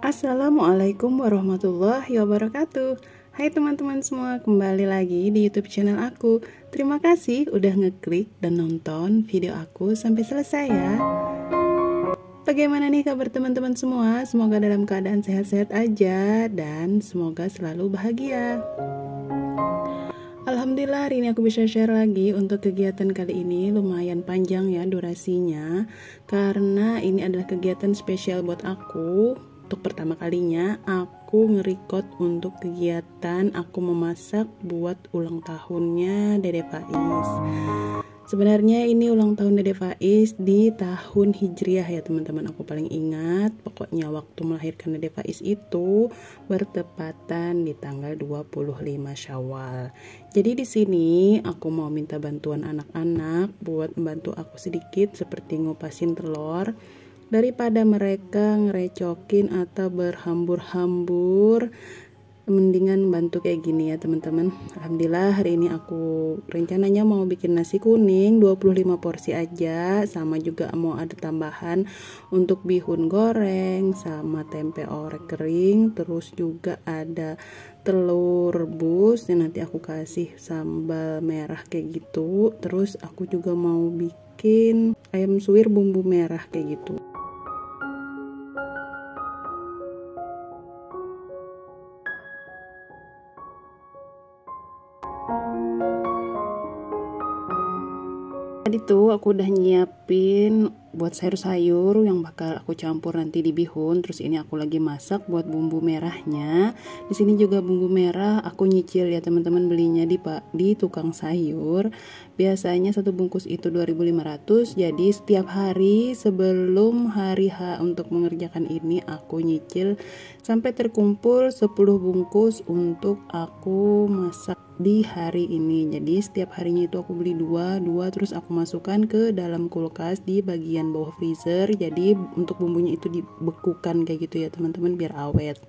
Assalamualaikum warahmatullahi wabarakatuh. Hai teman-teman semua, kembali lagi di YouTube channel aku. Terima kasih udah ngeklik dan nonton video aku sampai selesai ya. Bagaimana nih kabar teman-teman semua? Semoga dalam keadaan sehat-sehat aja dan semoga selalu bahagia. Alhamdulillah hari ini aku bisa share lagi. Untuk kegiatan kali ini lumayan panjang ya durasinya, karena ini adalah kegiatan spesial buat aku. Untuk pertama kalinya aku nge-record untuk kegiatan aku memasak buat ulang tahunnya Dede Faiz. Sebenarnya ini ulang tahun Dede Faiz di tahun Hijriah ya teman-teman. Aku paling ingat pokoknya waktu melahirkan Dede Faiz itu bertepatan di tanggal 25 Syawal. Jadi di sini aku mau minta bantuan anak-anak buat membantu aku sedikit seperti ngupasin telur. Daripada mereka ngerecokin atau berhambur-hambur, mendingan bantu kayak gini ya teman-teman. Alhamdulillah hari ini aku rencananya mau bikin nasi kuning 25 porsi aja, sama juga mau ada tambahan untuk bihun goreng sama tempe orek kering, terus juga ada telur rebus yang nanti aku kasih sambal merah kayak gitu. Terus aku juga mau bikin ayam suwir bumbu merah kayak gitu. Tadi tuh aku udah nyiapin buat sayur-sayur yang bakal aku campur nanti di bihun. Terus ini aku lagi masak buat bumbu merahnya. Di sini juga bumbu merah aku nyicil ya teman-teman, belinya di tukang sayur. Biasanya satu bungkus itu 2.500. Jadi setiap hari sebelum hari H untuk mengerjakan ini aku nyicil sampai terkumpul 10 bungkus untuk aku masak di hari ini. Jadi setiap harinya itu aku beli dua terus aku masukkan ke dalam kulkas di bagian bawah freezer. Jadi untuk bumbunya itu dibekukan kayak gitu ya teman-teman biar awet.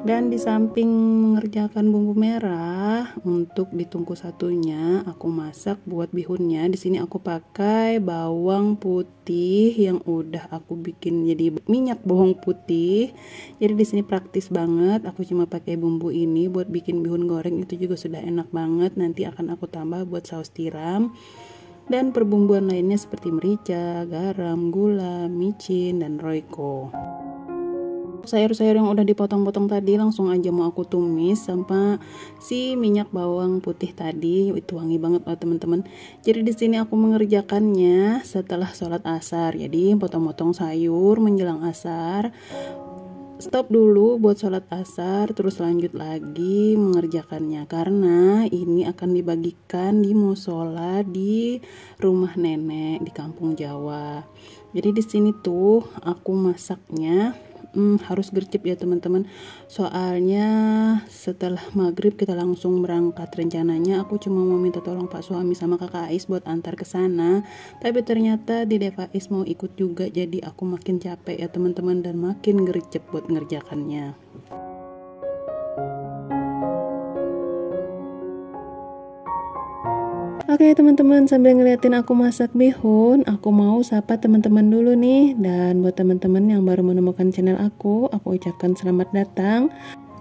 Dan di samping mengerjakan bumbu merah, untuk ditungku satunya aku masak buat bihunnya. Di sini aku pakai bawang putih yang udah aku bikin jadi minyak bawang putih. Jadi di sini praktis banget. Aku cuma pakai bumbu ini buat bikin bihun goreng, itu juga sudah enak banget. Nanti akan aku tambah buat saus tiram dan perbumbuan lainnya seperti merica, garam, gula, micin, dan royco. Sayur-sayur yang udah dipotong-potong tadi langsung aja mau aku tumis sama si minyak bawang putih tadi. Itu wangi banget loh teman-teman. Jadi di sini aku mengerjakannya setelah sholat asar. Jadi potong-potong sayur menjelang asar. Stop dulu buat sholat asar, terus lanjut lagi mengerjakannya karena ini akan dibagikan di musola di rumah nenek di kampung Jawa. Jadi di sini tuh aku masaknya harus gercep ya teman-teman, soalnya setelah maghrib kita langsung berangkat. Rencananya aku cuma mau minta tolong Pak suami sama Kakak Ais buat antar ke sana, tapi ternyata Dede Faiz mau ikut juga, jadi aku makin capek ya teman-teman dan makin gercep buat ngerjakannya. Oke teman-teman, sambil ngeliatin aku masak bihun, aku mau sapa teman-teman dulu nih. Dan buat teman-teman yang baru menemukan channel aku ucapkan selamat datang.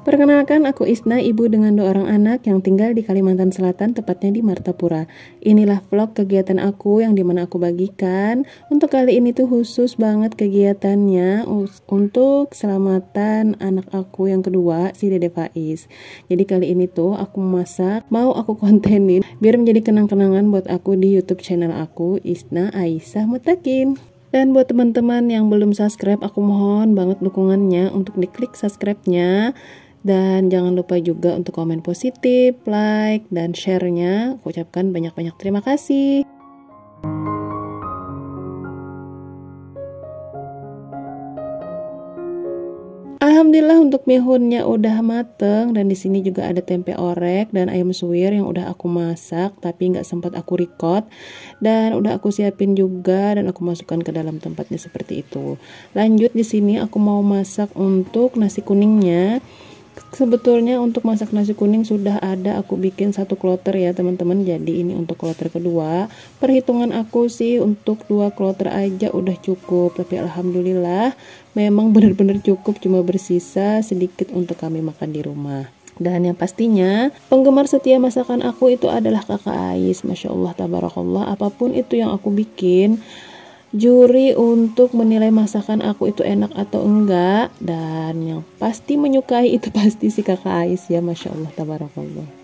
Perkenalkan, aku Isna, ibu dengan 2 orang anak yang tinggal di Kalimantan Selatan, tepatnya di Martapura. Inilah vlog kegiatan aku yang dimana aku bagikan. Untuk kali ini tuh khusus banget kegiatannya untuk keselamatan anak aku yang kedua, si Dede Faiz. Jadi kali ini tuh aku masak, mau aku kontenin biar menjadi kenang-kenangan buat aku di YouTube channel aku, Isna Aisyah Mutakin. Dan buat teman-teman yang belum subscribe, aku mohon banget dukungannya untuk diklik subscribe-nya. Dan jangan lupa juga untuk komen positif, like, dan share-nya. Aku ucapkan banyak-banyak terima kasih. Alhamdulillah untuk bihunnya udah mateng, dan di sini juga ada tempe orek dan ayam suwir yang udah aku masak tapi nggak sempat aku record, dan udah aku siapin juga dan aku masukkan ke dalam tempatnya seperti itu. Lanjut di sini aku mau masak untuk nasi kuningnya. Sebetulnya untuk masak nasi kuning sudah ada aku bikin 1 kloter ya teman-teman. Jadi ini untuk kloter kedua. Perhitungan aku sih untuk 2 kloter aja udah cukup. Tapi alhamdulillah memang benar-benar cukup, cuma bersisa sedikit untuk kami makan di rumah. Dan yang pastinya penggemar setia masakan aku itu adalah kakak Ais. Masya Allah tabarakallah, apapun itu yang aku bikin, juri untuk menilai masakan aku itu enak atau enggak, dan yang pasti menyukai itu pasti si kakak Ais ya. Masya Allah tabarakallah.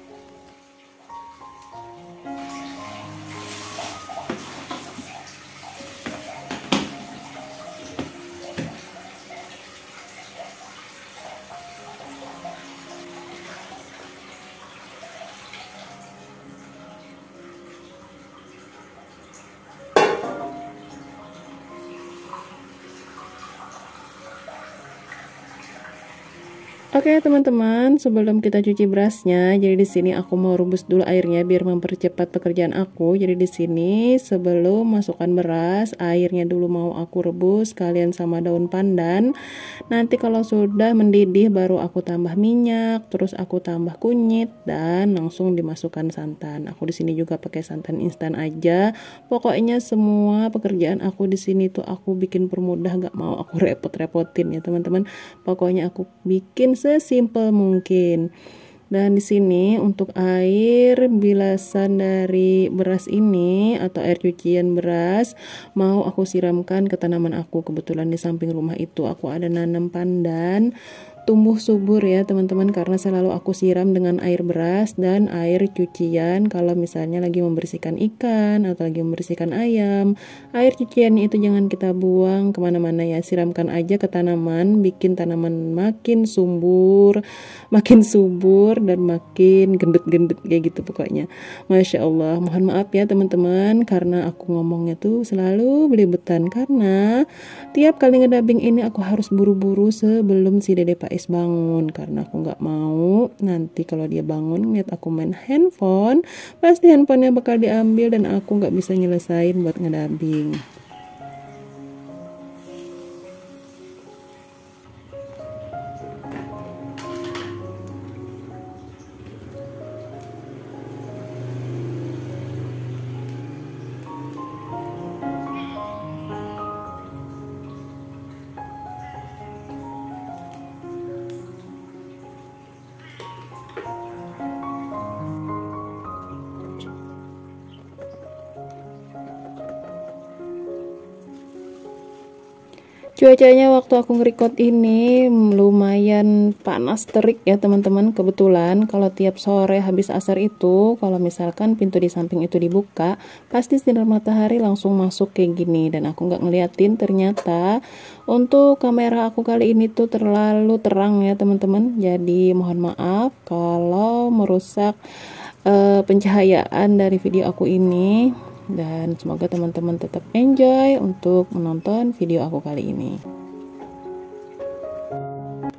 Oke teman-teman, sebelum kita cuci berasnya, jadi di sini aku mau rebus dulu airnya biar mempercepat pekerjaan aku. Jadi di sini sebelum masukkan beras, airnya dulu mau aku rebus kalian sama daun pandan. Nanti kalau sudah mendidih baru aku tambah minyak, terus aku tambah kunyit dan langsung dimasukkan santan. Aku di sini juga pakai santan instan aja. Pokoknya semua pekerjaan aku di sini tuh aku bikin permudah, gak mau aku repot-repotin ya teman-teman. Pokoknya aku bikin sesimpel mungkin. Dan di sini untuk air bilasan dari beras ini atau air cucian beras mau aku siramkan ke tanaman aku. Kebetulan di samping rumah itu aku ada nanam pandan tumbuh subur ya teman-teman, karena selalu aku siram dengan air beras dan air cucian kalau misalnya lagi membersihkan ikan atau lagi membersihkan ayam. Air cuciannya itu jangan kita buang kemana-mana ya, siramkan aja ke tanaman, bikin tanaman makin subur dan makin gendut-gendut kayak gitu pokoknya. Masya Allah, mohon maaf ya teman-teman karena aku ngomongnya tuh selalu belibetan, karena tiap kali ngedubbing ini aku harus buru-buru sebelum si Dede Pais bangun, karena aku nggak mau nanti kalau dia bangun lihat aku main handphone, pasti handphonenya bakal diambil dan aku nggak bisa nyelesain buat ngedubbing. Cuacanya waktu aku nge-record ini lumayan panas terik ya teman-teman. Kebetulan kalau tiap sore habis asar itu, kalau misalkan pintu di samping itu dibuka, pasti sinar matahari langsung masuk kayak gini. Dan aku nggak ngeliatin, ternyata untuk kamera aku kali ini tuh terlalu terang ya teman-teman. Jadi mohon maaf kalau merusak pencahayaan dari video aku ini. Dan semoga teman-teman tetap enjoy untuk menonton video aku kali ini.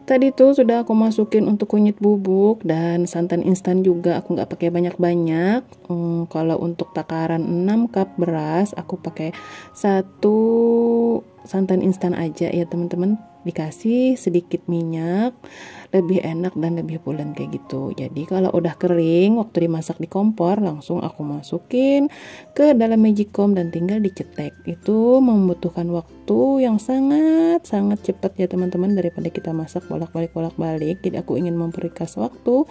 Tadi tuh sudah aku masukin untuk kunyit bubuk dan santan instan juga, aku nggak pakai banyak-banyak. Kalau untuk takaran 6 cup beras aku pakai 1 santan instan aja ya teman-teman. Dikasih sedikit minyak, lebih enak dan lebih pulen kayak gitu. Jadi kalau udah kering waktu dimasak di kompor, langsung aku masukin ke dalam magicom dan tinggal dicetek. Itu membutuhkan waktu yang sangat cepat ya teman-teman, daripada kita masak bolak-balik. Jadi aku ingin memperingkas waktu.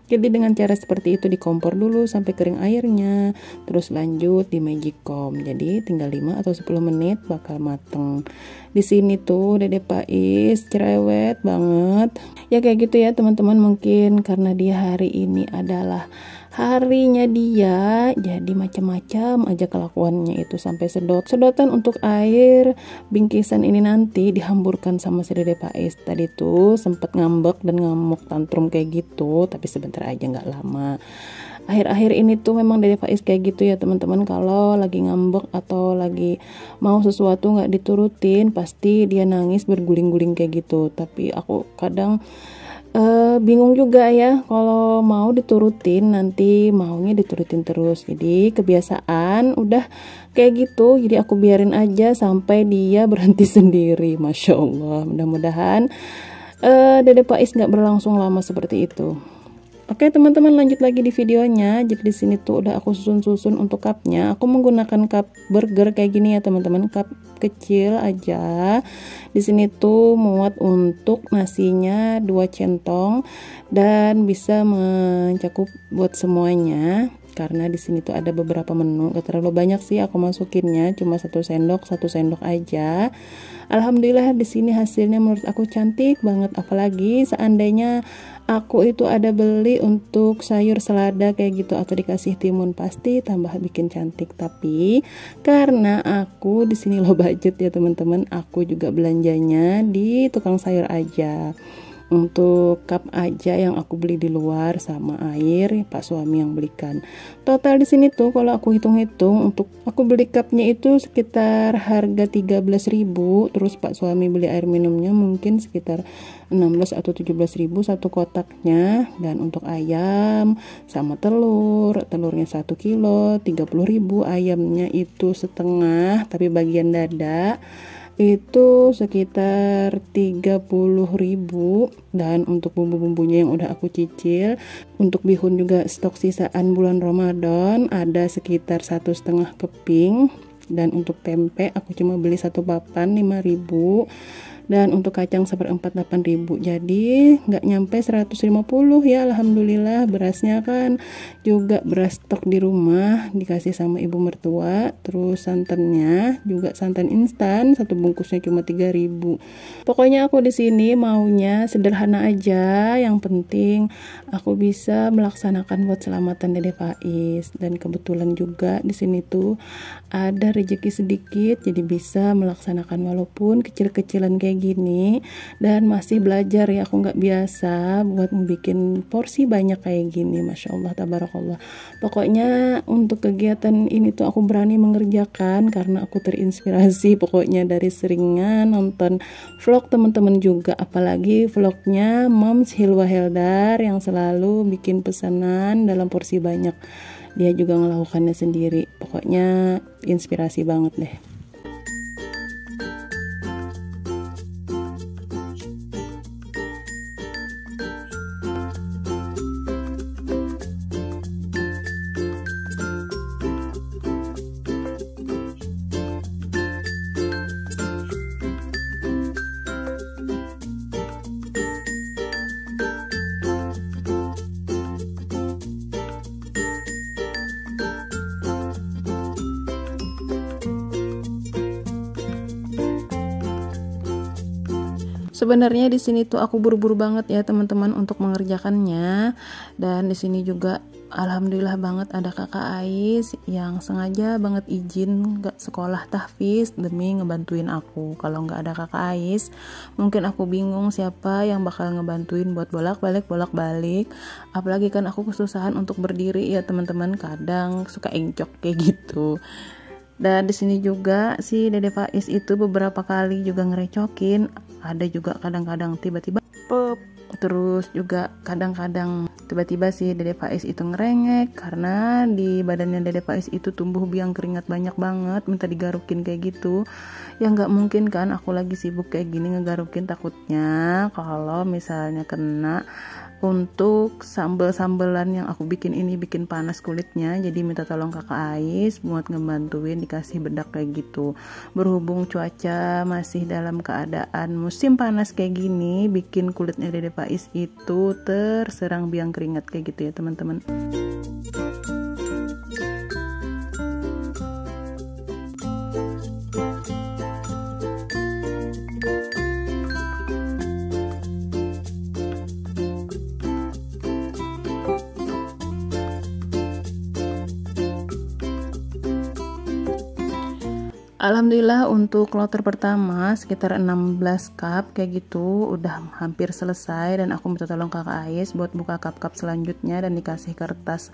Jadi dengan cara seperti itu di kompor dulu sampai kering airnya, terus lanjut di magicom. Jadi tinggal 5 atau 10 menit bakal mateng. Di sini tuh Dede Pais cerewet banget. Ya kayak gitu ya teman-teman, mungkin karena dia hari ini adalah harinya dia, jadi macam-macam aja kelakuannya itu, sampai sedotan untuk air bingkisan ini nanti dihamburkan sama si Dede Pais. Tadi tuh sempet ngambek dan ngamuk tantrum kayak gitu, tapi sebentar aja nggak lama. Akhir-akhir ini tuh memang Dede Pais kayak gitu ya teman-teman, kalau lagi ngambek atau lagi mau sesuatu nggak diturutin pasti dia nangis berguling-guling kayak gitu. Tapi aku kadang bingung juga ya, kalau mau diturutin nanti maunya diturutin terus. Jadi kebiasaan udah kayak gitu, jadi aku biarin aja sampai dia berhenti sendiri. Masya Allah, mudah-mudahan Dede Pais nggak berlangsung lama seperti itu. Oke teman-teman, lanjut lagi di videonya. Jadi di sini tuh udah aku susun-susun untuk cupnya. Aku menggunakan cup burger kayak gini ya teman-teman, cup kecil aja. Di sini tuh muat untuk nasinya 2 centong dan bisa mencakup buat semuanya. Karena di sini tuh ada beberapa menu, gak terlalu banyak sih aku masukinnya, cuma 1 sendok aja. Alhamdulillah di sini hasilnya menurut aku cantik banget, apalagi seandainya aku itu ada beli untuk sayur selada kayak gitu atau dikasih timun, pasti tambah bikin cantik. Tapi karena aku di sini low budget ya teman-teman, aku juga belanjanya di tukang sayur aja. Untuk cup aja yang aku beli di luar sama air Pak suami yang belikan. Total di sini tuh kalau aku hitung-hitung untuk aku beli cupnya itu sekitar harga 13.000, terus Pak suami beli air minumnya mungkin sekitar 16 atau 17.000 satu kotaknya, dan untuk ayam sama telurnya 1 kilo 30.000, ayamnya itu setengah tapi bagian dada itu sekitar 30.000, dan untuk bumbu-bumbunya yang udah aku cicil, untuk bihun juga stok sisaan bulan Ramadan ada sekitar 1,5 keping, dan untuk tempe aku cuma beli 1 papan 5.000, dan untuk kacang 1/4 8.000, jadi nggak nyampe 150 ya. Alhamdulillah. Berasnya kan juga beras stok di rumah dikasih sama ibu mertua, terus santannya juga santan instan, 1 bungkusnya cuma 3.000. Pokoknya aku di sini maunya sederhana aja, yang penting aku bisa melaksanakan buat selamatan Dede Pais, dan kebetulan juga di sini tuh ada rezeki sedikit, jadi bisa melaksanakan walaupun kecil-kecilan kayak gini, dan masih belajar ya, aku nggak biasa buat bikin porsi banyak kayak gini. Masya Allah tabarakallah. Pokoknya untuk kegiatan ini tuh aku berani mengerjakan karena aku terinspirasi pokoknya dari seringnya nonton vlog teman-teman juga, apalagi vlognya Moms Hilwa Heldar yang selalu bikin pesanan dalam porsi banyak. Dia juga melakukannya sendiri, pokoknya inspirasi banget deh. Sebenarnya di sini tuh aku buru-buru banget ya teman-teman untuk mengerjakannya, dan di sini juga alhamdulillah banget ada kakak Ais yang sengaja banget izin gak sekolah tahfiz demi ngebantuin aku. Kalau nggak ada kakak Ais, mungkin aku bingung siapa yang bakal ngebantuin buat bolak-balik. Apalagi kan aku kesusahan untuk berdiri ya teman-teman, kadang suka encok kayak gitu. Dan di sini juga si Dede Pais itu beberapa kali juga ngerecokin, ada juga kadang-kadang tiba-tiba pop, terus juga kadang-kadang tiba-tiba si Dede Pais itu ngerengek karena di badannya Dede Pais itu tumbuh biang keringat banyak banget, minta digarukin kayak gitu. Ya nggak mungkin kan aku lagi sibuk kayak gini ngegarukin, takutnya kalau misalnya kena untuk sambel-sambelan yang aku bikin ini bikin panas kulitnya, jadi minta tolong kakak Ais buat ngebantuin dikasih bedak kayak gitu. Berhubung cuaca masih dalam keadaan musim panas kayak gini, bikin kulitnya Dede Pais itu terserang biang keringat kayak gitu ya teman-teman. Alhamdulillah untuk kloter pertama sekitar 16 cup kayak gitu udah hampir selesai, dan aku minta tolong kakak Ais buat buka cup-cup selanjutnya dan dikasih kertas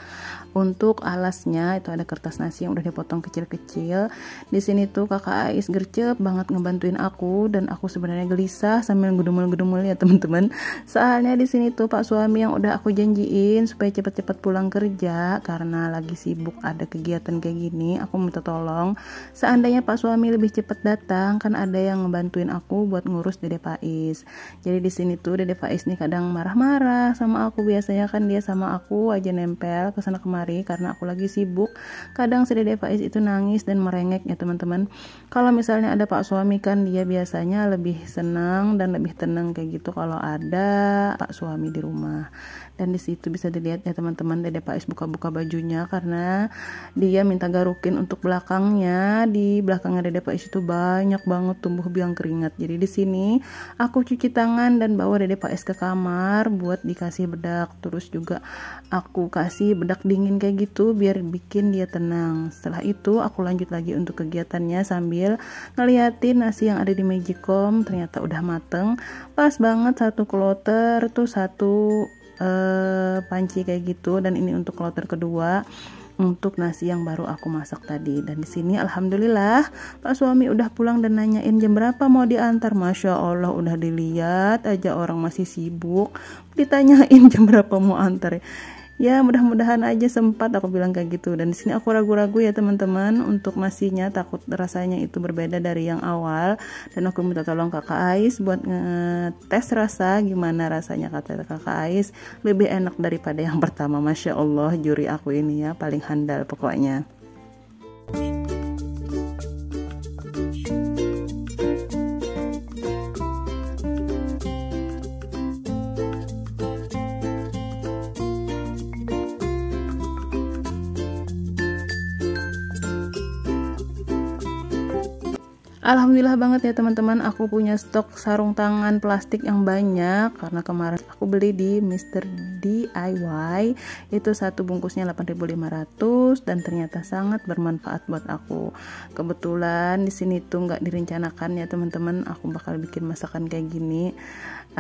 untuk alasnya. Itu ada kertas nasi yang udah dipotong kecil-kecil. Di sini tuh kakak Ais gercep banget ngebantuin aku, dan aku sebenarnya gelisah sambil ngedumel-ngedumel ya teman-teman. Soalnya di sini tuh Pak suami yang udah aku janjiin supaya cepet-cepet pulang kerja karena lagi sibuk ada kegiatan kayak gini, aku minta tolong seandainya Pak Pak suami lebih cepat datang, kan ada yang ngebantuin aku buat ngurus Dede Faiz. Jadi di sini tuh Dede Faiz nih kadang marah-marah sama aku, biasanya kan dia sama aku aja nempel ke sana kemari karena aku lagi sibuk. Kadang si Dede Faiz itu nangis dan merengek ya teman-teman. Kalau misalnya ada Pak suami kan dia biasanya lebih senang dan lebih tenang kayak gitu kalau ada Pak suami di rumah. Dan di situ bisa dilihat ya teman-teman, Dede Faiz buka-buka bajunya karena dia minta garukin untuk belakangnya. Di belakangnya Dede Faiz itu banyak banget tumbuh biang keringat. Jadi di sini aku cuci tangan dan bawa Dede Faiz ke kamar buat dikasih bedak. Terus juga aku kasih bedak dingin kayak gitu biar bikin dia tenang. Setelah itu aku lanjut lagi untuk kegiatannya sambil ngeliatin nasi yang ada di Magicom. Ternyata udah mateng, pas banget satu kloter tuh satu panci kayak gitu. Dan ini untuk kloter kedua untuk nasi yang baru aku masak tadi. Dan di sini alhamdulillah Pak suami udah pulang dan nanyain jam berapa mau diantar. Masya Allah, udah dilihat aja orang masih sibuk ditanyain jam berapa mau antar. Ya mudah-mudahan aja sempat, aku bilang kayak gitu. Dan di sini aku ragu-ragu ya teman-teman untuk nasinya, takut rasanya itu berbeda dari yang awal. Dan aku minta tolong kakak Ais buat ngetes rasa gimana rasanya. Kata kakak Ais lebih enak daripada yang pertama. Masya Allah, juri aku ini ya paling handal pokoknya. Alhamdulillah banget ya teman-teman, aku punya stok sarung tangan plastik yang banyak karena kemarin aku beli di Mr. DIY. Itu satu bungkusnya 8.500 dan ternyata sangat bermanfaat buat aku. Kebetulan di sini tuh nggak direncanakan ya teman-teman, aku bakal bikin masakan kayak gini.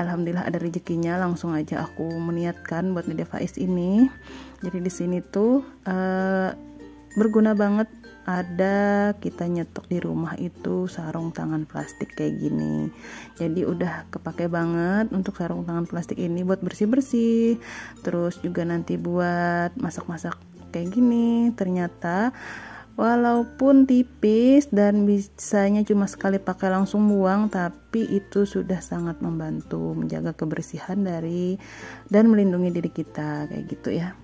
Alhamdulillah ada rezekinya, langsung aja aku meniatkan buat Dede Faiz ini. Jadi di sini tuh berguna banget ada kita nyetok di rumah itu sarung tangan plastik kayak gini. Jadi udah kepake banget untuk sarung tangan plastik ini buat bersih-bersih, terus juga nanti buat masak-masak kayak gini. Ternyata walaupun tipis dan bisanya cuma sekali pakai langsung buang, tapi itu sudah sangat membantu menjaga kebersihan dari dan melindungi diri kita kayak gitu ya.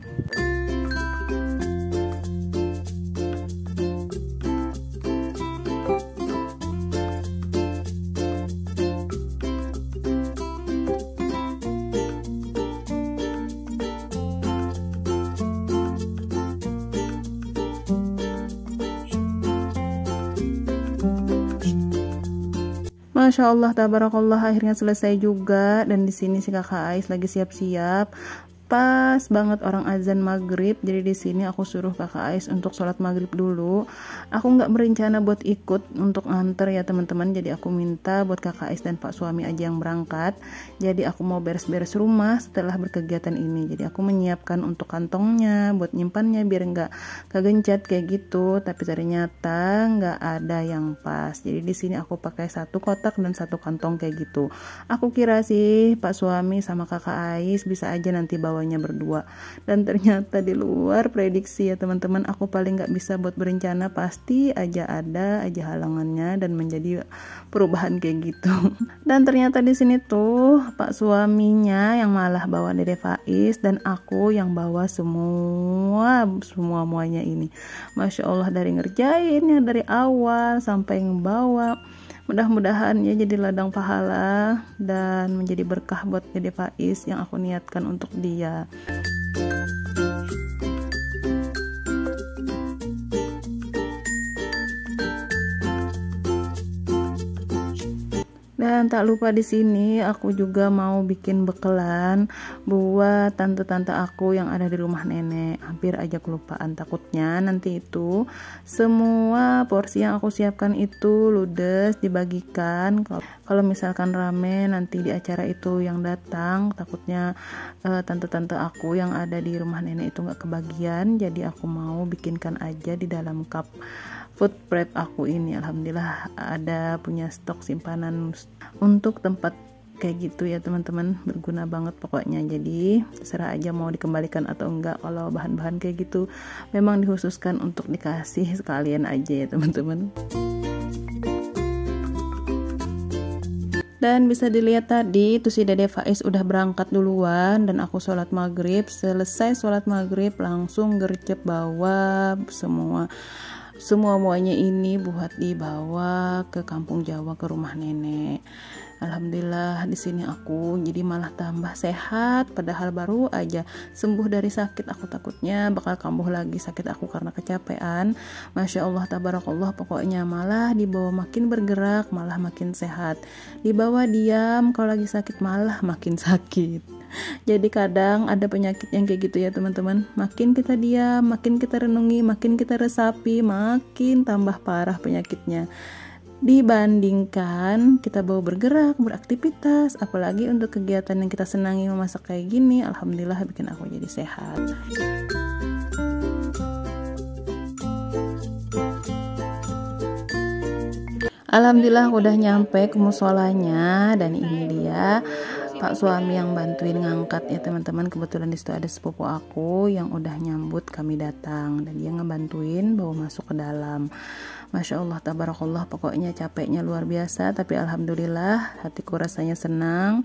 Masya Allah, tabarakallah, akhirnya selesai juga. Dan di sini si kakak Ais lagi siap-siap. Pas banget orang azan maghrib, jadi di sini aku suruh kakak Ais untuk sholat maghrib dulu. Aku nggak berencana buat ikut untuk nganter ya teman-teman, jadi aku minta buat kakak Ais dan pak suami aja yang berangkat. Jadi aku mau beres-beres rumah setelah berkegiatan ini. Jadi aku menyiapkan untuk kantongnya buat nyimpannya biar nggak kegencet kayak gitu. Tapi ternyata nggak ada yang pas. Jadi di sini aku pakai satu kotak dan satu kantong kayak gitu. Aku kira sih pak suami sama kakak Ais bisa aja nanti bawa berdua, dan ternyata di luar prediksi ya teman-teman. Aku paling nggak bisa buat berencana, pasti aja ada aja halangannya dan menjadi perubahan kayak gitu. Dan ternyata di sini tuh pak suaminya yang malah bawa Dede Faiz dan aku yang bawa semuanya ini. Masya Allah, dari ngerjainnya dari awal sampai ngebawa. Mudah-mudahan ya jadi ladang pahala dan menjadi berkah buat Dede Faiz yang aku niatkan untuk dia. Dan tak lupa di sini aku juga mau bikin bekelan buat tante-tante aku yang ada di rumah nenek. Hampir aja kelupaan, takutnya nanti itu semua porsi yang aku siapkan itu ludes dibagikan. Kalau misalkan rame nanti di acara itu yang datang, takutnya tante-tante aku yang ada di rumah nenek itu nggak kebagian. Jadi aku mau bikinkan aja di dalam cup food prep aku ini. Alhamdulillah ada punya stok simpanan untuk tempat kayak gitu ya teman-teman, berguna banget pokoknya. Jadi terserah aja mau dikembalikan atau enggak. Kalau bahan-bahan kayak gitu memang dikhususkan untuk dikasih sekalian aja ya teman-teman. Dan bisa dilihat tadi itu si Dede Faiz udah berangkat duluan dan aku sholat maghrib. Selesai sholat maghrib langsung gercep bawa semuanya ini buat dibawa ke kampung Jawa, ke rumah nenek. Alhamdulillah di sini aku jadi malah tambah sehat, padahal baru aja sembuh dari sakit. Aku takutnya bakal kambuh lagi sakit aku karena kecapean. Masya Allah tabarakallah, pokoknya malah dibawa makin bergerak, malah makin sehat. Dibawa diam, kalau lagi sakit malah makin sakit. Jadi kadang ada penyakit yang kayak gitu ya teman-teman, makin kita diam, makin kita renungi, makin kita resapi, makin tambah parah penyakitnya dibandingkan kita bawa bergerak, beraktivitas. Apalagi untuk kegiatan yang kita senangi, memasak kayak gini, alhamdulillah bikin aku jadi sehat. Alhamdulillah udah nyampe ke musolanya, dan ini dia Pak suami yang bantuin ngangkat ya teman-teman. Kebetulan di situ ada sepupu aku yang udah nyambut kami datang dan dia ngebantuin bawa masuk ke dalam. Masya Allah tabarakallah, pokoknya capeknya luar biasa, tapi alhamdulillah hatiku rasanya senang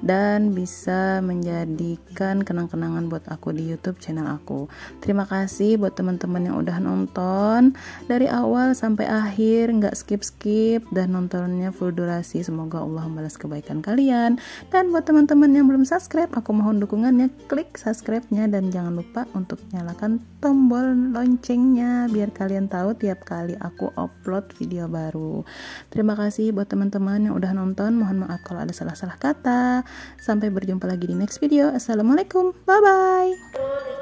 dan bisa menjadikan kenang-kenangan buat aku di YouTube channel aku. Terima kasih buat teman-teman yang udah nonton dari awal sampai akhir, nggak skip dan nontonnya full durasi. Semoga Allah membalas kebaikan kalian. Dan buat teman-teman yang belum subscribe, aku mohon dukungannya, klik subscribe-nya dan jangan lupa untuk nyalakan tombol loncengnya biar kalian tahu tiap kali aku upload video baru. Terima kasih buat teman-teman yang udah nonton. Mohon maaf kalau ada salah-salah kata. Sampai berjumpa lagi di next video. Assalamualaikum, bye bye.